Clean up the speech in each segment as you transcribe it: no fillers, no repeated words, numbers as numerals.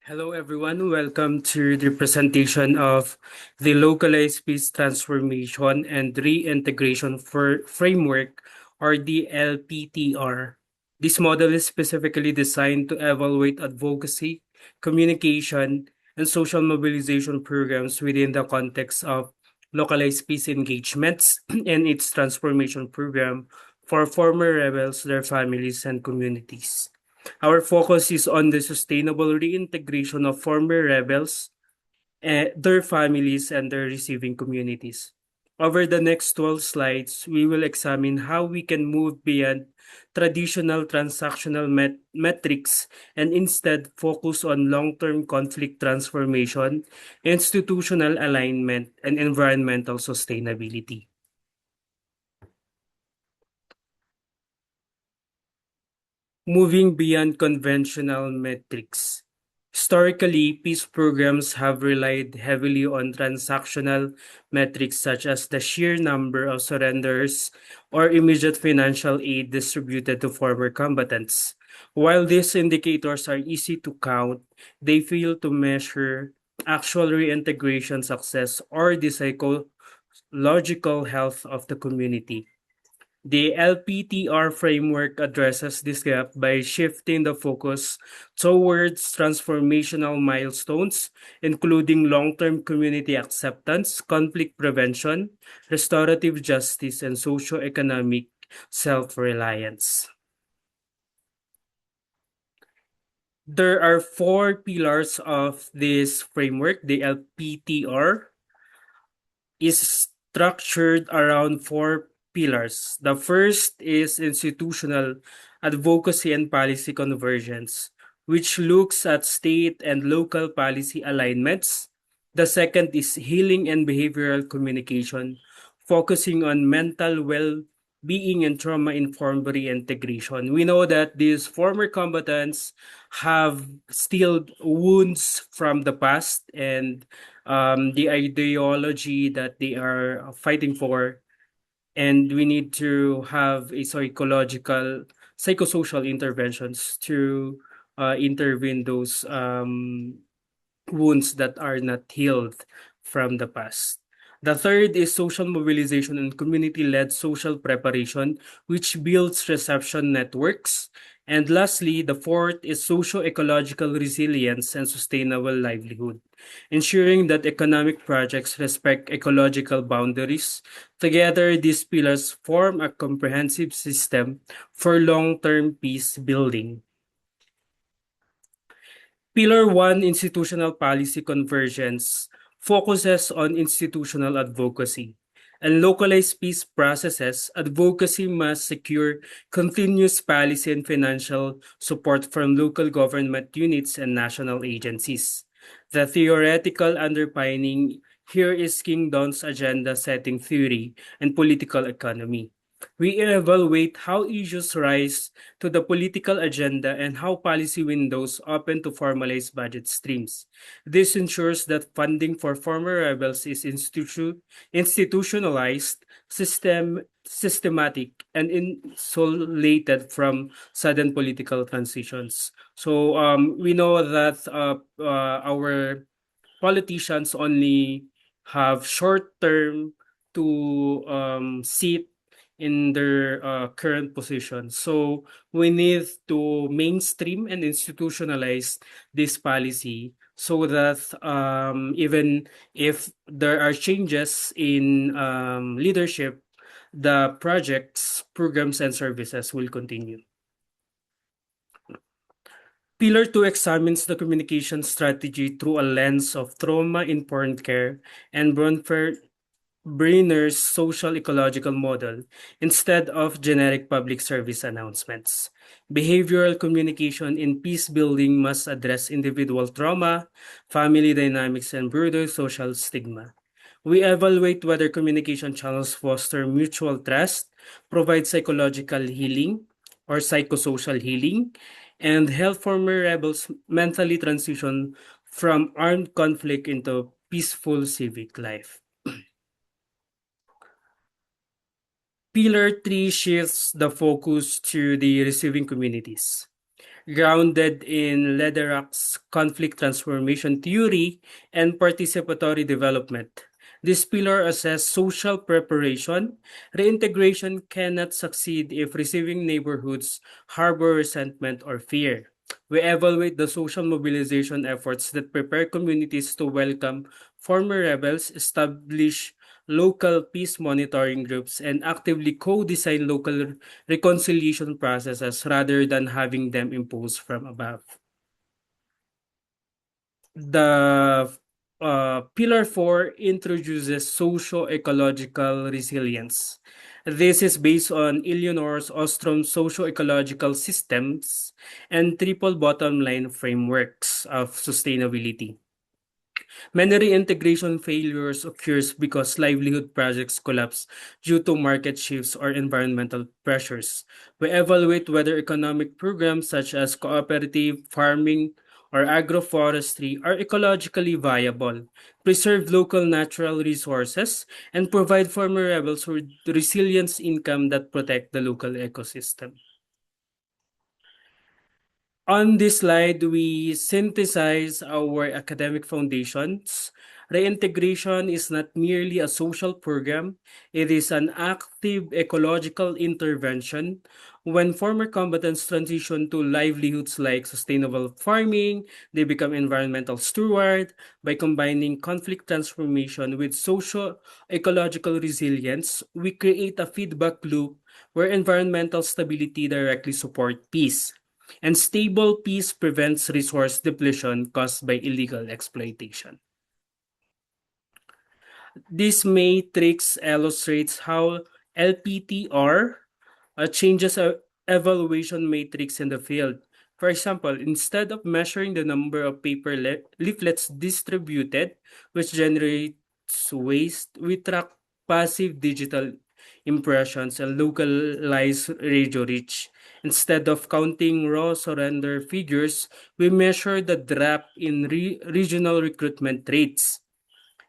Hello, everyone. Welcome to the presentation of the Localized Peace Transformation and Reintegration Framework, or the LPTR. This model is specifically designed to evaluate advocacy, communication, and social mobilization programs within the context of localized peace engagements and its transformation program for former rebels, their families, and communities. Our focus is on the sustainable reintegration of former rebels, their families, and their receiving communities. Over the next 12 slides, we will examine how we can move beyond traditional transactional metrics and instead focus on long-term conflict transformation, institutional alignment, and environmental sustainability. Moving beyond conventional metrics. Historically, peace programs have relied heavily on transactional metrics such as the sheer number of surrenders or immediate financial aid distributed to former combatants. While these indicators are easy to count, they fail to measure actual reintegration success or the psychological health of the community. The LPTR framework addresses this gap by shifting the focus towards transformational milestones, including long-term community acceptance, conflict prevention, restorative justice, and socio-economic self-reliance. There are four pillars of this framework. The LPTR is structured around four pillars. The first is institutional advocacy and policy convergence, which looks at state and local policy alignments. The second is healing and behavioral communication, focusing on mental well-being and trauma-informed reintegration. We know that these former combatants have still wounds from the past, and the ideology that they are fighting for, and we need to have a psychosocial interventions to intervene those wounds that are not healed from the past. The third is social mobilization and community-led social preparation, which builds reception networks. And lastly, the fourth is socio-ecological resilience and sustainable livelihood, ensuring that economic projects respect ecological boundaries. Together, these pillars form a comprehensive system for long-term peace building. Pillar 1, Institutional Policy Convergence, focuses on institutional advocacy. And localized peace processes, advocacy must secure continuous policy and financial support from local government units and national agencies. The theoretical underpinning here is King Don's agenda setting theory and political economy. We evaluate how issues rise to the political agenda and how policy windows open to formalized budget streams. This ensures that funding for former rebels is institutionalized, systematic, and insulated from sudden political transitions. So we know that our politicians only have short term to sit in their current position. So we need to mainstream and institutionalize this policy so that even if there are changes in leadership, the projects, programs, and services will continue. Pillar 2 examines the communication strategy through a lens of trauma-informed care and Brenner's social ecological model instead of generic public service announcements. Behavioral communication in peace building must address individual trauma, family dynamics, and broader social stigma. We evaluate whether communication channels foster mutual trust, provide psychological healing or psychosocial healing, and help former rebels mentally transition from armed conflict into peaceful civic life. Pillar 3 shifts the focus to the receiving communities. grounded in Lederach's conflict transformation theory and participatory development. This pillar assesses social preparation. Reintegration cannot succeed if receiving neighborhoods harbor resentment or fear. We evaluate the social mobilization efforts that prepare communities to welcome former rebels, establish local peace monitoring groups, and actively co-design local reconciliation processes rather than having them imposed from above. The Pillar 4 introduces socio-ecological resilience. This is based on Eleanor's Ostrom socio-ecological systems and triple bottom line frameworks of sustainability. Many reintegration failures occurs because livelihood projects collapse due to market shifts or environmental pressures. We evaluate whether economic programs such as cooperative farming or agroforestry are ecologically viable, preserve local natural resources, and provide farmer rebels with resilient income that protect the local ecosystem. On this slide, we synthesize our academic foundations. Reintegration is not merely a social program, it is an active ecological intervention. When former combatants transition to livelihoods like sustainable farming, they become environmental steward. By combining conflict transformation with social ecological resilience, we create a feedback loop where environmental stability directly support peace and stable peace prevents resource depletion caused by illegal exploitation. This matrix illustrates how LPTR changes a evaluation matrix in the field. For example, instead of measuring the number of paper leaflets distributed, which generates waste, we track passive digital impressions and localized radio reach. Instead of counting raw surrender figures, we measure the drop in regional recruitment rates.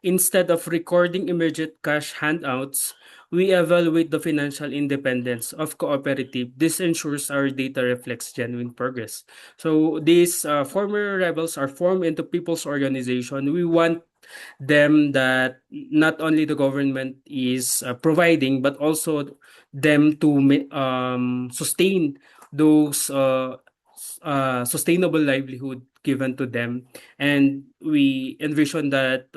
Instead of recording immediate cash handouts, we evaluate the financial independence of cooperative. This ensures our data reflects genuine progress. So these former rebels are formed into people's organization. We want them that not only the government is providing, but also them to sustain those sustainable livelihood given to them. And we envision that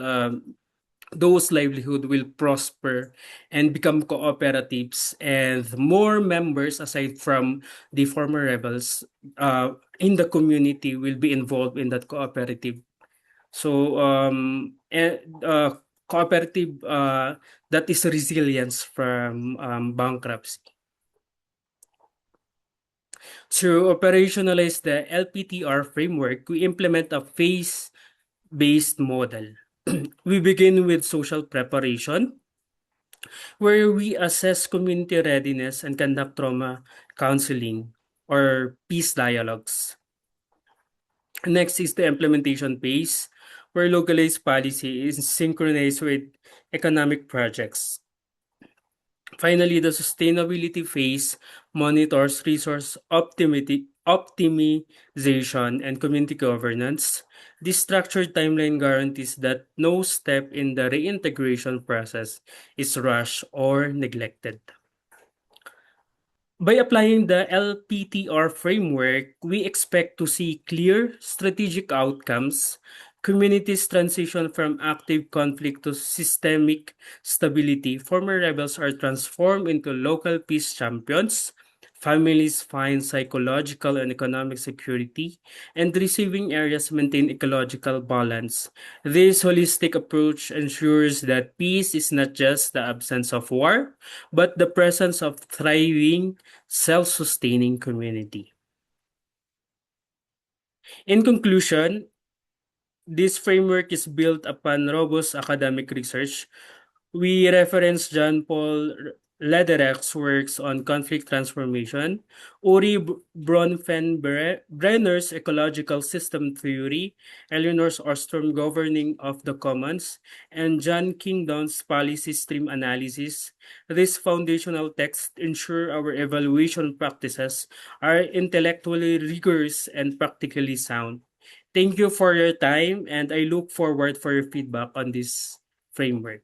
those livelihood will prosper and become cooperatives and more members aside from the former rebels in the community will be involved in that cooperative. So cooperative that is resilience from bankruptcy. To operationalize the LPTR framework, we implement a phase-based model. We begin with social preparation, where we assess community readiness and conduct trauma counseling or peace dialogues. Next is the implementation phase, where localized policy is synchronized with economic projects. Finally, the sustainability phase monitors resource optimization and community governance. This structured timeline guarantees that no step in the reintegration process is rushed or neglected. By applying the LPTR framework, we expect to see clear strategic outcomes. Communities transition from active conflict to systemic stability. Former rebels are transformed into local peace champions. Families find psychological and economic security, and receiving areas maintain ecological balance. This holistic approach ensures that peace is not just the absence of war, but the presence of thriving, self-sustaining community. In conclusion, this framework is built upon robust academic research. We reference John Paul Lederach's works on conflict transformation, Uri Bronfenbrenner's ecological system theory, Eleanor Ostrom governing of the commons, and John Kingdon's policy stream analysis. These foundational texts ensure our evaluation practices are intellectually rigorous and practically sound. Thank you for your time, and I look forward for your feedback on this framework.